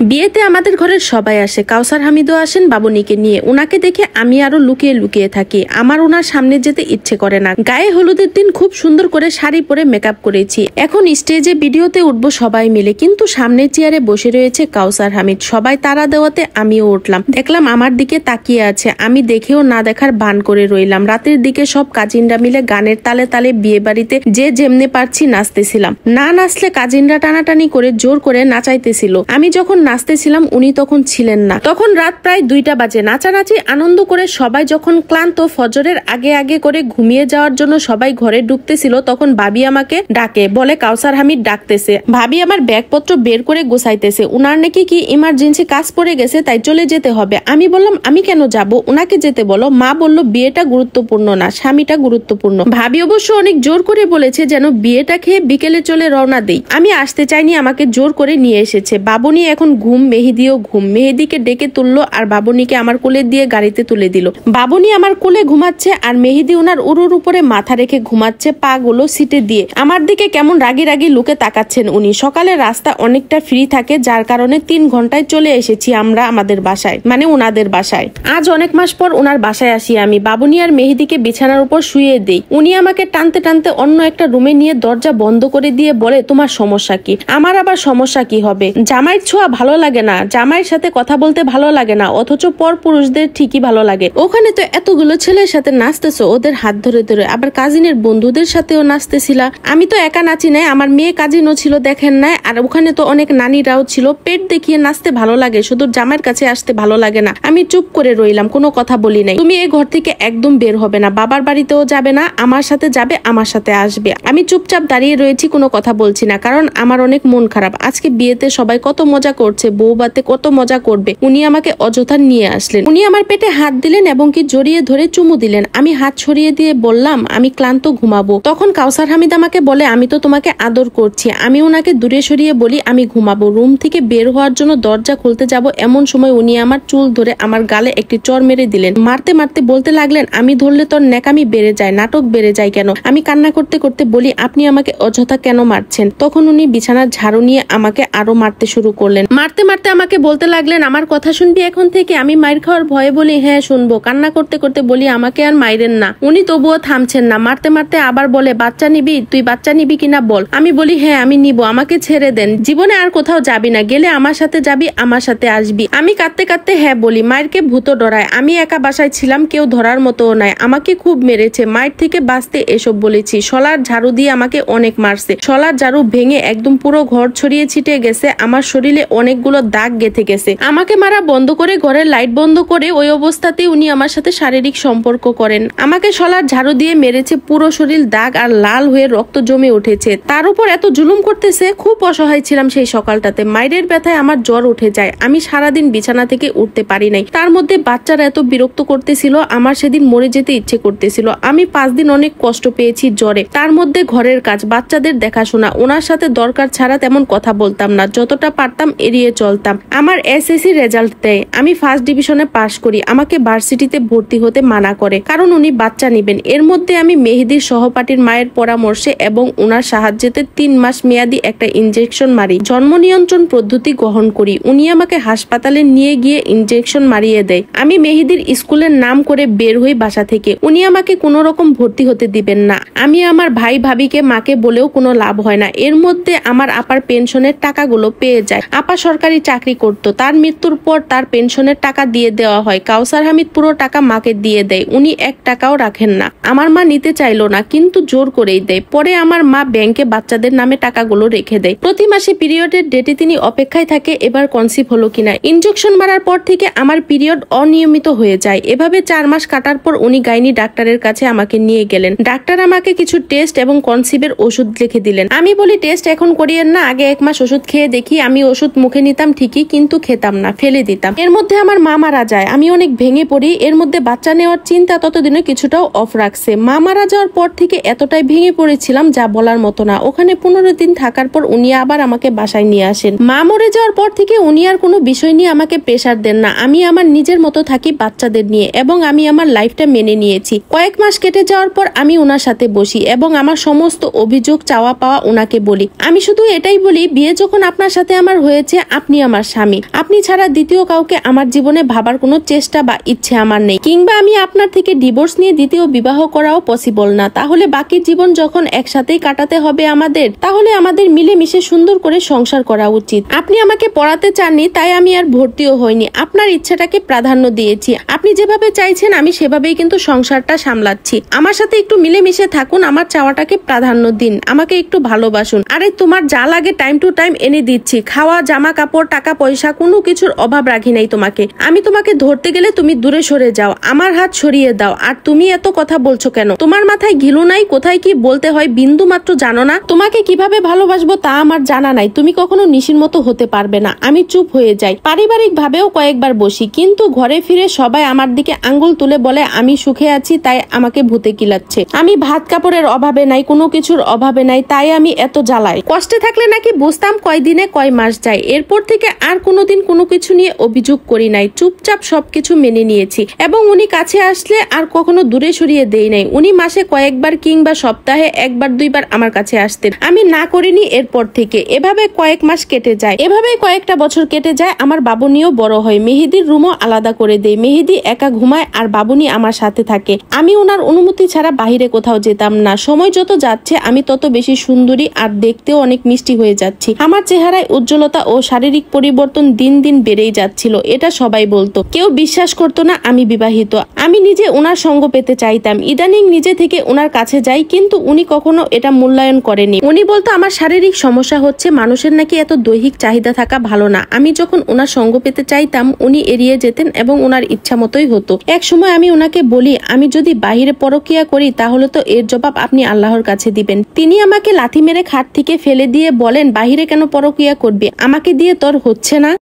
বিয়েতে আমাদের ঘরের সবাই আসে, কাউসার হামিদও আসেন বাবুনিকে নিয়ে। ওনাকে দেখে আমি আরো লুকিয়ে লুকিয়ে থাকি, আমার ওনার সামনে যেতে ইচ্ছে করে না। গায়ে হলুদের দিন খুব সুন্দর করে শাড়ি পরে মেকআপ করেছি, এখন স্টেজে ভিডিওতে উঠবো সবাই মিলে, কিন্তু সামনের চেয়ারে বসে রয়েছে কাউসার হামিদ। সবাই তারা দেওয়াতে আমিও উঠলাম, দেখলাম আমার দিকে তাকিয়ে আছে, আমি দেখেও না দেখার ভান করে রইলাম। রাতের দিকে সব কাজিনরা মিলে গানের তালে তালে বিয়ে বাড়িতে যে যেমনে পারছি নাচতেছিলাম, না নাচলে কাজিনরা টানাটানি করে জোর করে নাচাইতেছিল। আমি যখন নাচতেছিলাম উনি তখন ছিলেন না। তখন রাত প্রায় 2টা বাজে। নাচানাচি আনন্দ করে সবাই যখন ক্লান্ত, ফজরের আগে আগে করে ঘুমিয়ে যাওয়ার জন্য সবাই ঘরে ঢুকতেছিল, তখন ভাবি আমাকে ডাকে, বলে কাউসার হামিদ ডাকতেছে। ভাবি আমার ব্যাগপত্র বের করে গোছাইতেছে, উনার নাকি কি ইমার্জেন্সি কাজ পড়ে গেছে, তাই চলে যেতে হবে। আমি বললাম আমি কেন যাব, উনাকে যেতে বলো। মা বলল বিয়েটা গুরুত্বপূর্ণ না, স্বামীটা গুরুত্বপূর্ণ। ভাবি অবশ্য অনেক জোর করে বলেছে যেন বিয়েটা খেয়ে বিকেলে চলে রওনা দেই। আমি আসতে চাইনি, আমাকে জোর করে নিয়ে এসেছে। বাবুনি এখন ঘুম, মেহেদিও ঘুম। মেহেদিকে ডেকে তুললো আর বাবুনিকে আমার কোলে দিয়ে গাড়িতে তুলে দিল। বাবুনি আমার কোলে ঘুমাচ্ছে আর মেহেদি ওনার উরুর উপরে মাথা রেখে ঘুমাচ্ছে, পা গুলো সিটে দিয়ে। আমার দিকে কেমন রাগি রাগি লুকে তাকাচ্ছেন উনি। সকালে রাস্তা অনেকটা ফ্রি থাকে, যার কারণে 3 ঘন্টায় চলে এসেছি আমরা আমাদের বাসায়, মানে ওনাদের বাসায়। আজ অনেক মাস পর ওনার বাসায় আসি আমি। বাবুনি আর মেহেদিকে বিছানার উপর শুয়ে দেই। উনি আমাকে টানতে টানতে অন্য একটা রুমে নিয়ে দরজা বন্ধ করে দিয়ে বলে, তোমার সমস্যা কি? আমার আবার সমস্যা কি হবে? জামাইয়ের ছোঁয়া ভালো লাগে না, জামাইয়ের সাথে কথা বলতে ভালো লাগে না, অথচ পর পুরুষদের ঠিকই ভালো লাগে। ওখানে তো এতগুলো ছেলের সাথে নাচতেছো, ওদের হাত ধরে ধরে, আবার কাজিনের বন্ধুদের সাথেও নাচতেছিলা। আমি তো একা নাচি নাই, আমার মেয়ে কাজিনও ছিল, দেখেন নাই? আর ওখানে তো অনেক নানিরাও ছিল। পেট দেখিয়ে নাচতে ভালো লাগে, শুধু জামাইয়ের কাছে আসতে ভালো লাগে না। আমি চুপ করে রইলাম, কোনো কথা বলি নাই। তুমি এই ঘর থেকে একদম বের হবে না, বাবার বাড়িতেও যাবে না, আমার সাথে যাবে, আমার সাথে আসবে। আমি চুপচাপ দাঁড়িয়ে রয়েছি, কোনো কথা বলছি না, কারণ আমার অনেক মন খারাপ। আজকে বিয়েতে সবাই কত মজা করছে, বউ বাতে কত মজা করবে, উনি আমাকে অযথা নিয়ে আসলেন। উনি আমার পেটে হাত দিলেন এবং কি জড়িয়ে ধরে চুমু দিলেন। আমি হাত ছড়িয়ে দিয়ে বললাম আমি ক্লান্ত, ঘুমাবো। তখন কাউসার হামিদ আমাকে বলে, আমি তো তোমাকে আদর করছি। আমি ওনাকে দূরে সরিয়ে বলি আমি ঘুমাবো। রুম থেকে বের হওয়ার জন্য দরজা খুলতে যাব, এমন সময় উনি আমার চুল ধরে আমার গালে একটি চড় মেরে দিলেন। মারতে মারতে বলতে লাগলেন, আমি ধরলে তোর ন্যাকামি বেড়ে যায়, নাটক বেড়ে যায় কেন? আমি কান্না করতে করতে বলি, আপনি আমাকে অযথা কেন মারছেন? তখন উনি বিছানার ঝাড়ু নিয়ে আমাকে আরো মারতে শুরু করলেন। মারতে মারতে আমাকে বলতে লাগলেন, আমার কথা শুনবি এখন থেকে? আমি মাইর খাওয়ার ভয়ে বলি হ্যাঁ শুনবো। কান্না করতে করতে বলি আমাকে আর মাইরেন না। উনি তবুও থামছেন না। মারতে মারতে আবার বলে, বাচ্চা নিবি? তুই বাচ্চা নিবি কিনা বল। আমি বলি হ্যাঁ আমি নিব, আমাকে ছেড়ে দেন, জীবনে আর কোথাও যাবি না, গেলে আমার সাথে যাবি, আমার সাথে আসবি। আমি কাঁদতে কাঁদতে হ্যাঁ বলি। মায়েরকে ভূত ডরায়, আমি একা বাসায় ছিলাম, কেউ ধরার মতো নাই, আমাকে খুব মেরেছে। মায়ের থেকে বাঁচতে এসব বলেছি। শলার ঝাড়ু দিয়ে আমাকে অনেক মারছে, শলার ঝাড়ু ভেঙে একদম পুরো ঘর ছড়িয়ে ছিটিয়ে গেছে, আমার শরীরে অনেকগুলো দাগ গেঁথে গেছে। আমাকে মারা বন্ধ করে ঘরের লাইট বন্ধ করে ওই অবস্থাতেই উনি আমার সাথে শারীরিক সম্পর্ক করেন। আমাকে শলার ঝাড়ু দিয়ে মেরেছে, পুরো শরীর দাগ আর লাল হয়ে রক্ত জমে উঠেছে, তার উপর এত জুলুম করতেছে। খুব অসহায় ছিলাম সেই সকালটাতে। মায়ের ব্যথায় আমার জ্বর উঠে যায়, আমি সারাদিন বিছানা থেকে উঠতে পারি নাই। তার মধ্যে বাচ্চারা এত বিরক্ত করতেছিল, আমার সেদিন মরে যেতে ইচ্ছে করতেছিল। আমি 5 দিন অনেক কষ্ট পেয়েছি জ্বরে, তার মধ্যে ঘরের কাজ, বাচ্চাদের দেখাশোনা। ওনার সাথে দরকার ছাড়া তেমন কথা বলতাম না, যতটা পারতাম এড়িয়ে চলতাম। আমার এসএসসি রেজাল্ট দেয়, আমি ফার্স্ট ডিভিশনে পাশ করি। আমাকে ভার্সিটিতে ভর্তি হতে মানা করে, কারণ উনি বাচ্চা নিবেন। এর মধ্যে আমি মেহেদির সহপাঠীর মায়ের পরামর্শে এবং ওনার সাহায্যে 3 মাস মেয়াদি একটা ইনজেকশন মারি, জন্ম নিয়ন্ত্রণ পদ্ধতি গ্রহণ করি। উনি আমাকে হাসপাতালে নিয়ে গিয়ে ইনজেকশন মারিয়ে দেয়। আমি মেহেদির স্কুলের নাম করে বের হই বাসা থেকে। উনি আমাকে কোনো রকম ভর্তি হতে দিবেন না। আমি আমার ভাই ভাবিকে মাকে বলেও কোনো লাভ হয় না। এর মধ্যে আমার আপার পেনশনের টাকাগুলো পেয়ে যায়। আপা সরকারি চাকরি করত, তার মৃত্যুর পর তার পেনশনের টাকা দিয়ে দেওয়া হয়। কাউসার হামিদ পুরো টাকা মাকে দিয়ে দেয়, উনি 1 টাকাও রাখেন না। আমার মা নিতে চাইলো না, কিন্তু জোর করেই দেয়। পরে আমার মা ব্যাংকে বাচ্চাদের নামে টাকাগুলো রেখে দেয়। প্রতি মাসে পিরিয়ডের ডেটে তিনি অপেক্ষায় থাকে এবার কনসিভ হলো কিনা। ইনজেকশন মারার পর থেকে আমার পিরিয়ড অনিয়মিত হয়ে যায়। এভাবে 4 মাস কাটার পর উনি গাইনি ডাক্তারের কাছে আমাকে নিয়ে গেলেন। ডাক্তার আমাকে কিছু টেস্ট এবং কনসিভের ওষুধ লিখে দিলেন। আমি বলি টেস্ট এখন করিয়েন না, আগে 1 মাস ওষুধ খেয়ে দেখি। আমি ওষুধ মুখে নিতাম ঠিকই, কিন্তু খেতাম না, ফেলে দিতাম। এর মধ্যে আমার মা মারা যায়, আমি অনেক ভেঙে পড়ি। এর মধ্যে বাচ্চা নেওয়ার চিন্তা ততদিনে কিছুটাও অফ রাখছে। মা মারা যাওয়ার পর থেকে এতটাই ভেঙে পড়েছিলাম যা বলার মতো না। ওখানে 15 দিন থাকার পর উনি আবার আমাকে বাসায় নিয়ে আসেন। মা মরে যাওয়ার পর থেকে উনি আর কোনো বিষয় নিয়ে আমাকে প্রেসার দেন না। আমি আমার নিজের মতো থাকি বাচ্চাদের নিয়ে, এবং আমি আমার লাইফটা মেনে নিয়েছি। কয়েক মাস কেটে যাওয়ার পর আমি ওনার সাথে বসি এবং আমার সমস্ত অভিযোগ চাওয়া পাওয়া ওনাকে বলি। আমি শুধু এটাই বলি, বিয়ে যখন আপনার সাথে আমার হয়েছে আপনি আমার স্বামী, আপনি ছাড়া দ্বিতীয় কাউকে আমার জীবনে ভাবার কোনো চেষ্টা বা ইচ্ছে আমার নেই, কিংবা আমি আপনার থেকে ডিভোর্স নিয়ে দ্বিতীয় বিবাহ করাও পসিবল না। তাহলে বাকি জীবন যখন একসাথেই কাটাতে হবে আমাদের, তাহলে আমাদের মিলেমিশে সুন্দর করে সংসার করা উচিত। আপনি আমাকে পড়াতে চাননি, তাই আমি আর ভর্তিও হইনি, আপনার ইচ্ছাটাকে প্রাধান্য দিয়েছি। আপনি যেভাবে চাইছেন আমি সেভাবেই কিন্তু সংসারটা সামলাচ্ছি। আমার সাথে একটু মিলেমিশে থাকুন, আমার চাওয়াটাকে প্রাধান্য দিন, আমাকে একটু ভালোবাসুন। আরে তোমার যা লাগে টাইম টু টাইম এনে দিচ্ছি, খাওয়া, জামা কাপড়, টাকা পয়সা, কোনো কিছুর অভাব রাখি নাই তোমাকে। আমি তোমাকে ধরতে গেলে তুমি দূরে সরে যাও, আমার হাত সরিয়ে দাও। আর তুমি এত কথা বলছো কেন? তোমার মাথায় ঘিলু নাই? কোথায় কি বলতে হয় বিন্দু মাত্র জানো না? তোমাকে কিভাবে ভালোবাসবো তা আমার জানা নাই। তুমি কখনো নিশির মতো হতে পারবে না। আমি চুপ হয়ে যাই। পারিবারিক ভাবেও কয়েকবার বসি, কিন্তু ঘরে ফিরে সবাই আমার দিকে আঙ্গুল তুলে বলে আমি সুখে আছি, তাই আমাকে ভূতে কিলাচ্ছে। আমি ভাত কাপড়ের অভাবে নাই, কোনো কিছুর অভাবে নাই, তাই আমি এত জ্বালাই। কষ্টে থাকলে নাকি বুঝতাম কয় দিনে কয় মাস যায়। এরপর থেকে আর কোনোদিন কোনো কিছু নিয়ে অভিযোগ করি নাই, চুপচাপ সবকিছু মেনে নিয়েছি। এবং উনি কাছে আসলে আর কখনো দূরে সরিয়ে দেই নাই। উনি মাসে কয়েকবার কিংবা সপ্তাহে একবার দুইবার আমার কাছে আসতেন, আমি না করিনি এরপর থেকে। এভাবে কয়েক মাস কেটে যায়, এভাবে কয়েকটা বছর কেটে যায়। আমার বাবুনিও বড় হয়, মেহেদির রুমও আলাদা করে দেয়। মেহেদি একা ঘুমায় আর বাবুনি আমার সাথে থাকে। আমি ওনার অনুমতি ছাড়া বাহিরে কোথাও যেতাম না। সময় যত যাচ্ছে আমি তত বেশি সুন্দরী আর দেখতেও অনেক মিষ্টি হয়ে যাচ্ছি। আমার চেহারায় উজ্জ্বলতা ও শারীরিক পরিবর্তন দিন দিন বেড়েই যাচ্ছিল। এটা সবাই বলতো, কেউ বিশ্বাস করতো না আমি বিবাহিত। আমি নিজে ওনার সঙ্গ পেতে চাইতাম। ইদানিং নিজে থেকে ওনার কাছে যাই, কিন্তু উনি কখনো এটা মূল্যায়ন করেনি। উনি বলতো আমার শারীরিক সমস্যা হচ্ছে, মানুষের নাকি এত দৈহিক চাহিদা থাকা ভালো না। আমি যখন ওনার সঙ্গ পেতে চাইতাম উনি এড়িয়ে যেতেন এবং ওনার ইচ্ছা মতোই হতো। এক সময় আমি ওনাকে বলি, আমি যদি বাহিরে পরকিয়া করি তাহলে তো এর জবাব আপনি আল্লাহর কাছে দিবেন। তিনি আমাকে লাথি মেরে খাট থেকে ফেলে দিয়ে বলেন, বাহিরে কেন পরকিয়া করবি? আমাকে দিয়ে তোর হচ্ছে না?